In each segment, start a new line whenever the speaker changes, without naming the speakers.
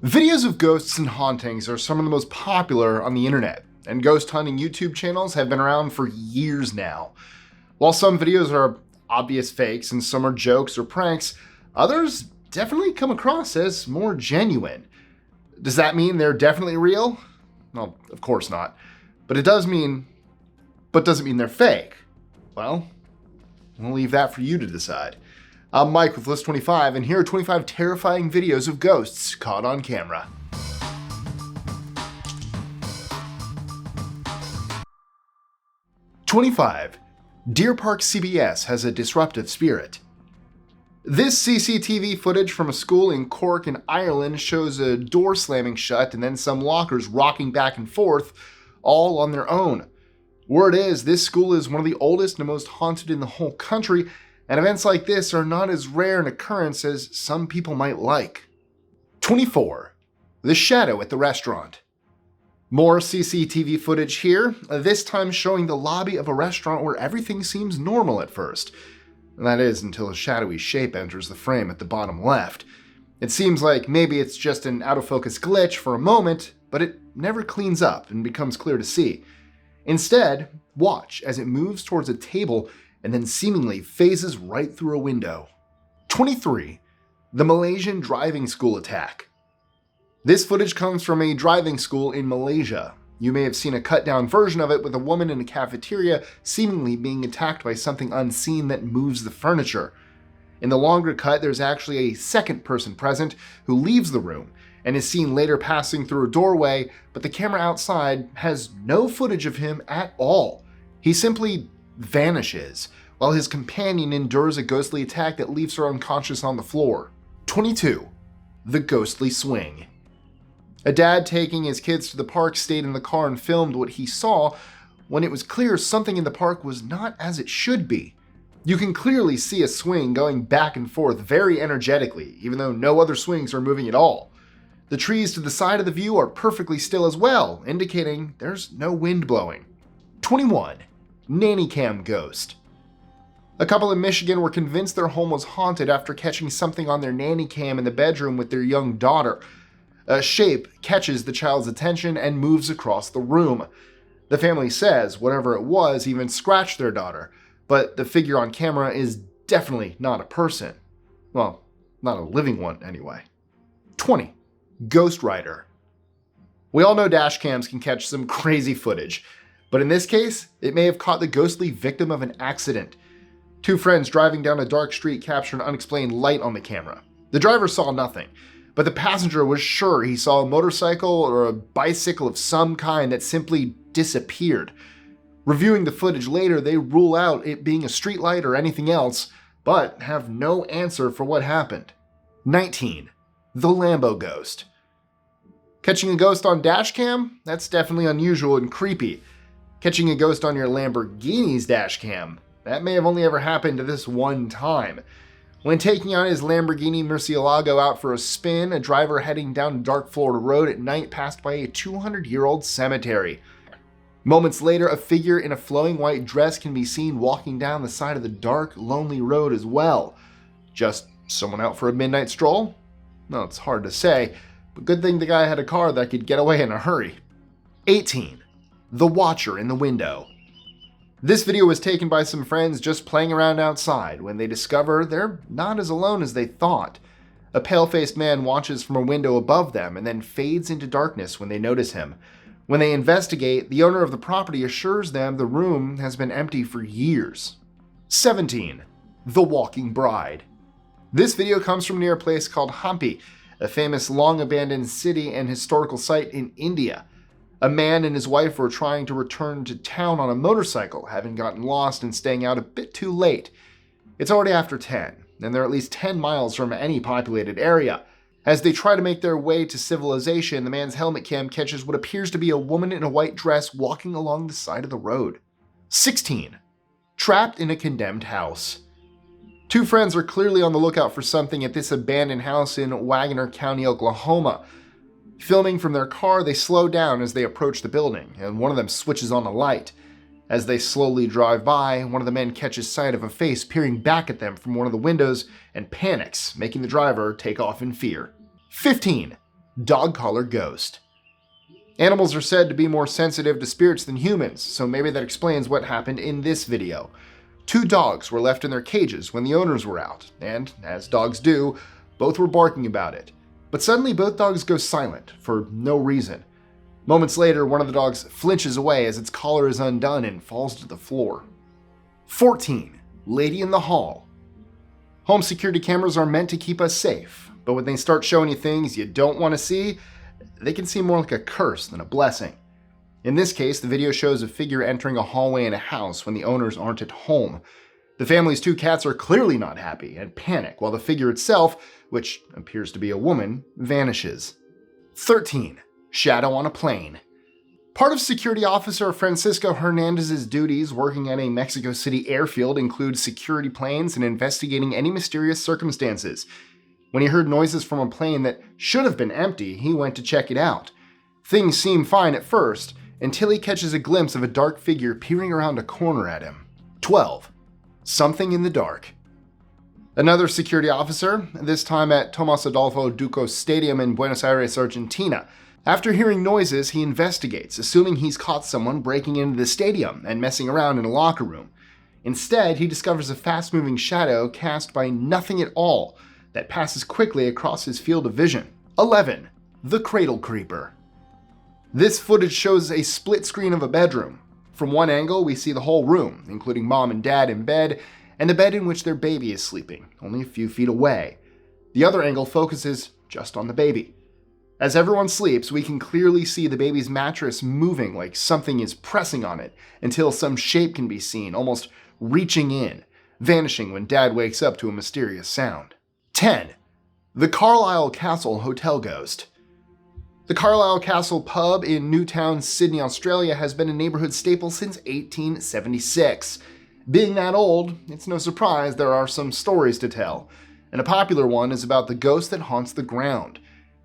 Videos of ghosts and hauntings are some of the most popular on the internet, and ghost hunting YouTube channels have been around for years now. While some videos are obvious fakes and some are jokes or pranks, others definitely come across as more genuine. Does that mean they're definitely real? Well, of course not. But doesn't mean they're fake. Well, we'll leave that for you to decide. I'm Mike with List 25, and here are 25 terrifying videos of ghosts caught on camera. "25. Deerpark CBS has a disruptive spirit." This CCTV footage from a school in Cork in Ireland shows a door slamming shut and then some lockers rocking back and forth, all on their own. Word is, this school is one of the oldest and most haunted in the whole country, and events like this are not as rare an occurrence as some people might like. 24. The shadow at the restaurant. More CCTV footage here, this time showing the lobby of a restaurant where everything seems normal at first. That is, until a shadowy shape enters the frame at the bottom left. It seems like maybe it's just an out-of-focus glitch for a moment, but it never cleans up and becomes clear to see. Instead, watch as it moves towards a table and then seemingly phases right through a window. 23. The Malaysian driving school attack. This footage comes from a driving school in Malaysia. You may have seen a cut-down version of it with a woman in a cafeteria seemingly being attacked by something unseen that moves the furniture. In the longer cut, there's actually a second person present who leaves the room and is seen later passing through a doorway, but the camera outside has no footage of him at all. He simply vanishes, while his companion endures a ghostly attack that leaves her unconscious on the floor. 22. The ghostly swing. A dad taking his kids to the park stayed in the car and filmed what he saw when it was clear something in the park was not as it should be. You can clearly see a swing going back and forth very energetically, even though no other swings are moving at all. The trees to the side of the view are perfectly still as well, indicating there's no wind blowing. 21. Nanny Cam Ghost. A couple in Michigan were convinced their home was haunted after catching something on their nanny cam in the bedroom with their young daughter. A shape catches the child's attention and moves across the room. The family says whatever it was even scratched their daughter, but the figure on camera is definitely not a person. Well, not a living one anyway. 20. Ghost Rider. We all know dash cams can catch some crazy footage, but in this case, it may have caught the ghostly victim of an accident. Two friends driving down a dark street capture an unexplained light on the camera. The driver saw nothing, but the passenger was sure he saw a motorcycle or a bicycle of some kind that simply disappeared. Reviewing the footage later, they rule out it being a streetlight or anything else, but have no answer for what happened. 19. The Lambo Ghost. Catching a ghost on dashcam? That's definitely unusual and creepy. Catching a ghost on your Lamborghini's dashcam? That may have only ever happened this one time. When taking on his Lamborghini Murcielago out for a spin, a driver heading down a dark Florida road at night passed by a 200-year-old cemetery. Moments later, a figure in a flowing white dress can be seen walking down the side of the dark, lonely road as well. Just someone out for a midnight stroll? No, it's hard to say, but good thing the guy had a car that could get away in a hurry. 18. The Watcher in the Window. This video was taken by some friends just playing around outside when they discover they're not as alone as they thought. A pale-faced man watches from a window above them and then fades into darkness when they notice him. When they investigate, the owner of the property assures them the room has been empty for years. 17. The Walking Bride. This video comes from near a place called Hampi, a famous long-abandoned city and historical site in India. A man and his wife were trying to return to town on a motorcycle, having gotten lost and staying out a bit too late. It's already after 10, and they're at least 10 miles from any populated area. As they try to make their way to civilization, the man's helmet cam catches what appears to be a woman in a white dress walking along the side of the road. 16. Trapped in a condemned house. Two friends are clearly on the lookout for something at this abandoned house in Wagoner County, Oklahoma. Filming from their car, they slow down as they approach the building, and one of them switches on a light. As they slowly drive by, one of the men catches sight of a face peering back at them from one of the windows and panics, making the driver take off in fear. 15. Dog collar ghost. Animals are said to be more sensitive to spirits than humans, so maybe that explains what happened in this video. 2 dogs were left in their cages when the owners were out, and, as dogs do, both were barking about it. But suddenly both dogs go silent, for no reason. Moments later, one of the dogs flinches away as its collar is undone and falls to the floor. 14. Lady in the Hall. Home security cameras are meant to keep us safe, but when they start showing you things you don't want to see, they can seem more like a curse than a blessing. In this case, the video shows a figure entering a hallway in a house when the owners aren't at home. The family's 2 cats are clearly not happy and panic, while the figure itself, which appears to be a woman, vanishes. 13. Shadow on a plane. Part of security officer Francisco Hernandez's duties working at a Mexico City airfield include security planes and investigating any mysterious circumstances. When he heard noises from a plane that should have been empty, he went to check it out. Things seem fine at first, until he catches a glimpse of a dark figure peering around a corner at him. 12. Something in the dark. Another security officer, this time at Tomás Adolfo Ducos Stadium in Buenos Aires, Argentina. After hearing noises, he investigates, assuming he's caught someone breaking into the stadium and messing around in a locker room. Instead, he discovers a fast-moving shadow cast by nothing at all that passes quickly across his field of vision. 11. The Cradle Creeper. This footage shows a split screen of a bedroom. From one angle, we see the whole room, including mom and dad in bed, and the bed in which their baby is sleeping, only a few feet away. The other angle focuses just on the baby. As everyone sleeps, we can clearly see the baby's mattress moving like something is pressing on it, until some shape can be seen, almost reaching in, vanishing when dad wakes up to a mysterious sound. 10. The Carlisle Castle Hotel Ghost. The Carlisle Castle pub in Newtown, Sydney, Australia has been a neighborhood staple since 1876. Being that old, it's no surprise there are some stories to tell, and a popular one is about the ghost that haunts the ground.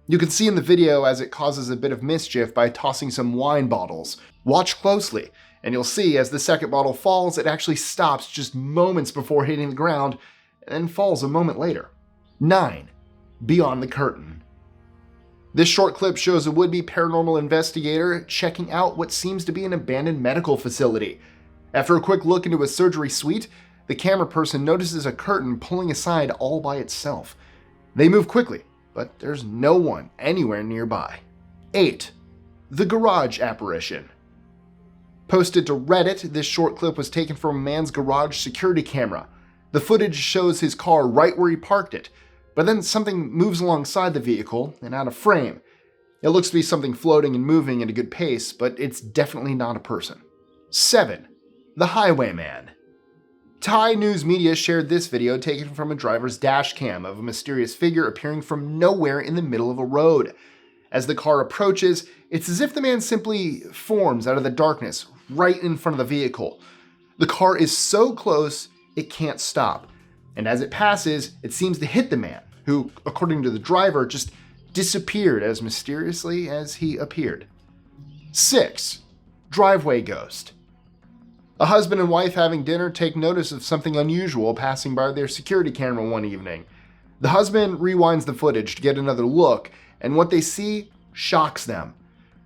You can see in the video as it causes a bit of mischief by tossing some wine bottles. Watch closely, and you'll see as the second bottle falls, it actually stops just moments before hitting the ground, and then falls a moment later. 9. Beyond the Curtain. This short clip shows a would-be paranormal investigator checking out what seems to be an abandoned medical facility. After a quick look into a surgery suite, the camera person notices a curtain pulling aside all by itself. They move quickly, but there's no one anywhere nearby. 8. The Garage Apparition. Posted to Reddit, this short clip was taken from a man's garage security camera. The footage shows his car right where he parked it, but then something moves alongside the vehicle and out of frame. It looks to be something floating and moving at a good pace, but it's definitely not a person. 7. The Highwayman. Thai news media shared this video taken from a driver's dash cam of a mysterious figure appearing from nowhere in the middle of a road. As the car approaches, it's as if the man simply forms out of the darkness right in front of the vehicle. The car is so close, it can't stop. And as it passes, it seems to hit the man, who, according to the driver, just disappeared as mysteriously as he appeared. 6. Driveway Ghost. A husband and wife having dinner take notice of something unusual passing by their security camera one evening. The husband rewinds the footage to get another look, and what they see shocks them.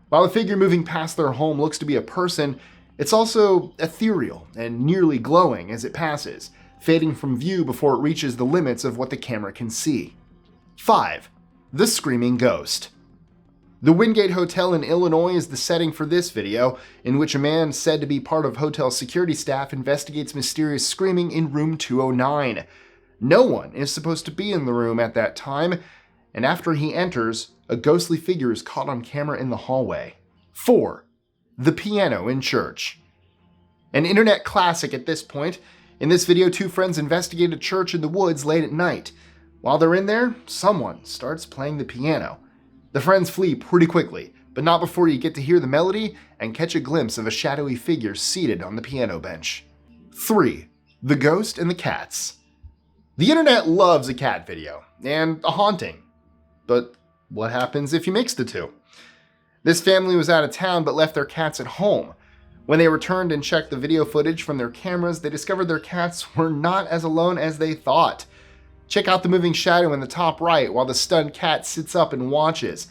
While the figure moving past their home looks to be a person, it's also ethereal and nearly glowing as it passes, fading from view before it reaches the limits of what the camera can see. 5. The Screaming Ghost. The Wingate Hotel in Illinois is the setting for this video, in which a man said to be part of hotel security staff investigates mysterious screaming in room 209. No one is supposed to be in the room at that time, and after he enters, a ghostly figure is caught on camera in the hallway. 4. The Piano in Church. An internet classic at this point. In this video, 2 friends investigate a church in the woods late at night. While they're in there, someone starts playing the piano. The friends flee pretty quickly, but not before you get to hear the melody and catch a glimpse of a shadowy figure seated on the piano bench. 3. The Ghost and the Cats. The internet loves a cat video, and a haunting. But what happens if you mix the two? This family was out of town but left their cats at home. When they returned and checked the video footage from their cameras, they discovered their cats were not as alone as they thought. Check out the moving shadow in the top right while the stunned cat sits up and watches.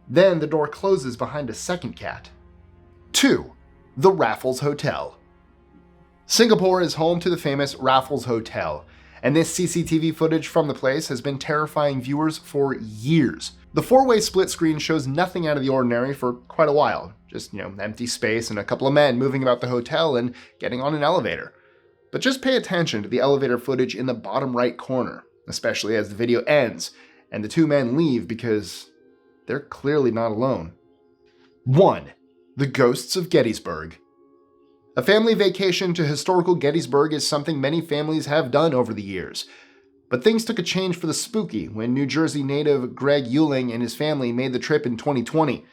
Then the door closes behind a second cat. 2. The Raffles Hotel. Singapore is home to the famous Raffles Hotel, and this CCTV footage from the place has been terrifying viewers for years. The 4-way split screen shows nothing out of the ordinary for quite a while. Just, empty space and a couple of men moving about the hotel and getting on an elevator. But just pay attention to the elevator footage in the bottom right corner, especially as the video ends and the 2 men leave because they're clearly not alone. 1. The Ghosts of Gettysburg. A family vacation to historical Gettysburg is something many families have done over the years. But things took a change for the spooky when New Jersey native Greg Euling and his family made the trip in 2020.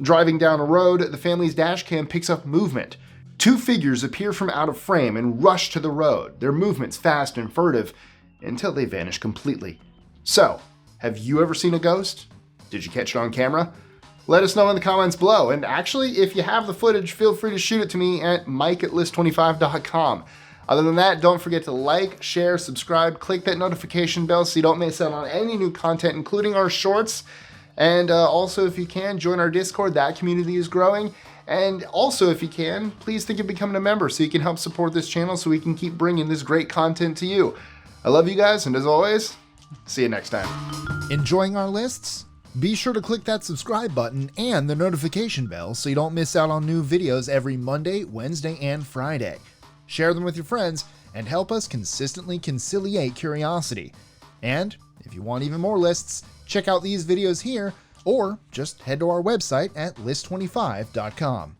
Driving down a road, the family's dash cam picks up movement. 2 figures appear from out of frame and rush to the road, their movements fast and furtive, until they vanish completely. So, have you ever seen a ghost? Did you catch it on camera? Let us know in the comments below, and actually, if you have the footage, feel free to shoot it to me at mike@list25.com. Other than that, don't forget to like, share, subscribe, click that notification bell so you don't miss out on any new content, including our shorts. And also, if you can, join our Discord. That community is growing. And also, if you can, please think of becoming a member so you can help support this channel so we can keep bringing this great content to you. I love you guys, and as always, see you next time.
Enjoying our lists? Be sure to click that subscribe button and the notification bell so you don't miss out on new videos every Monday, Wednesday, and Friday. Share them with your friends and help us consistently conciliate curiosity. And if you want even more lists, check out these videos here or just head to our website at list25.com.